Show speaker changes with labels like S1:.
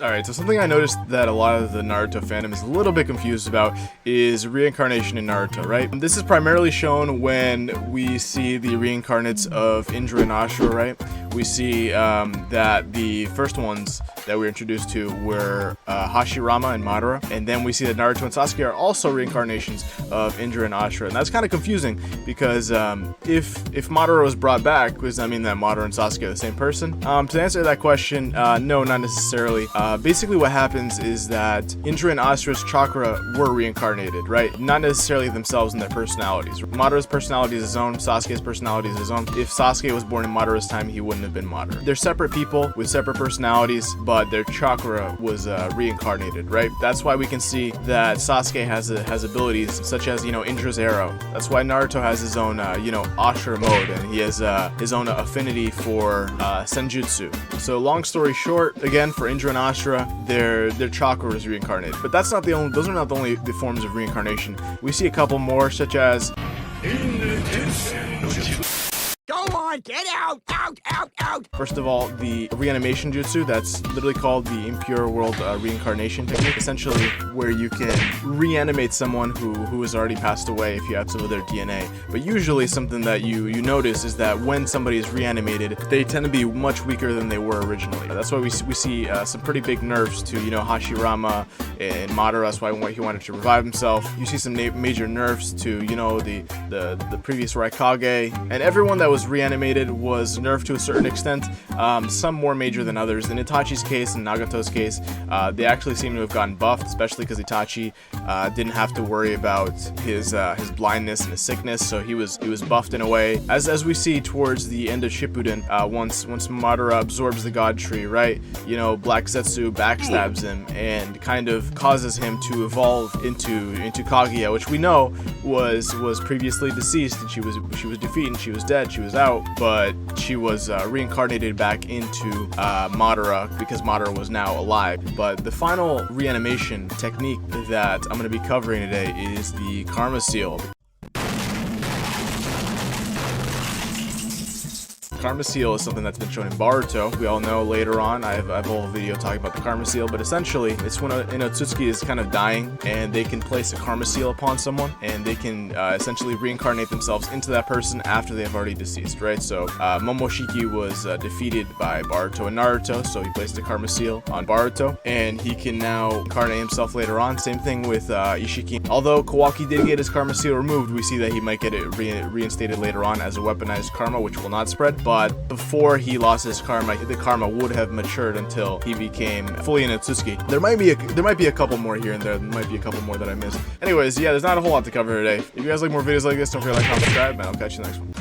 S1: Alright, so something I noticed that a lot of the Naruto fandom is a little bit confused about is reincarnation in Naruto, right? This is primarily shown when we see the reincarnates of Indra and Ashura, right? We see that the first ones that we were introduced to were Hashirama and Madara, and then we see that Naruto and Sasuke are also reincarnations of Indra and Ashura, and that's kind of confusing because if Madara was brought back, does that mean that Madara and Sasuke are the same person? To answer that question, no, not necessarily. Basically what happens is that Indra and Ashura's chakra were reincarnated, right? Not necessarily themselves and their personalities. Madara's personality is his own, Sasuke's personality is his own. If Sasuke was born in Madara's time, he wouldn't have been Madara. They're separate people with separate personalities, but their chakra was reincarnated, right? That's why we can see that Sasuke has abilities such as, Indra's arrow. That's why Naruto has his own, Ashura mode, and he has his own affinity for senjutsu. So long story short, again, for Indra and Ashura, their chakra is reincarnated. But that's not the only; those are not the only forms of reincarnation. We see a couple more, such as
S2: Go on, get out! Out, out, out!
S1: First of all, the reanimation jutsu, that's literally called the impure world reincarnation technique, essentially where you can reanimate someone who has already passed away if you have some of their DNA. But usually something that you notice is that when somebody is reanimated, they tend to be much weaker than they were originally. That's why we see some pretty big nerfs to, Hashirama and Madara. That's why he wanted to revive himself. You see some major nerfs to, the previous Raikage, and everyone that was reanimated was nerfed to a certain extent, some more major than others. In Itachi's case and Nagato's case, they actually seem to have gotten buffed, especially because Itachi didn't have to worry about his blindness and his sickness, so he was buffed in a way. As we see towards the end of Shippuden, once Madara absorbs the God Tree, right? Black Zetsu backstabs him and kind of causes him to evolve into Kaguya, which we know was previously deceased, and she was defeated, and she was dead, she was out, but she was reincarnated back into Madara because Madara was now alive. But the final reanimation technique that I'm going to be covering today is the Karma Seal. Karma Seal is something that's been shown in Boruto. We all know later on, I have a whole video talking about the Karma Seal, but essentially, it's when an Otsutsuki is kind of dying, and they can place a Karma Seal upon someone, and they can essentially reincarnate themselves into that person after they have already deceased, right? So, Momoshiki was defeated by Boruto and Naruto, so he placed a Karma Seal on Boruto, and he can now incarnate himself later on. Same thing with Ishiki. Although Kawaki did get his Karma Seal removed, we see that he might get it reinstated later on as a weaponized karma, which will not spread. But before he lost his karma, the karma would have matured until he became fully an Otsutsuki. There might be a couple more here and there. There might be a couple more that I missed. Anyways, yeah, there's not a whole lot to cover today. If you guys like more videos like this, don't forget to like, comment, subscribe, and I'll catch you next one.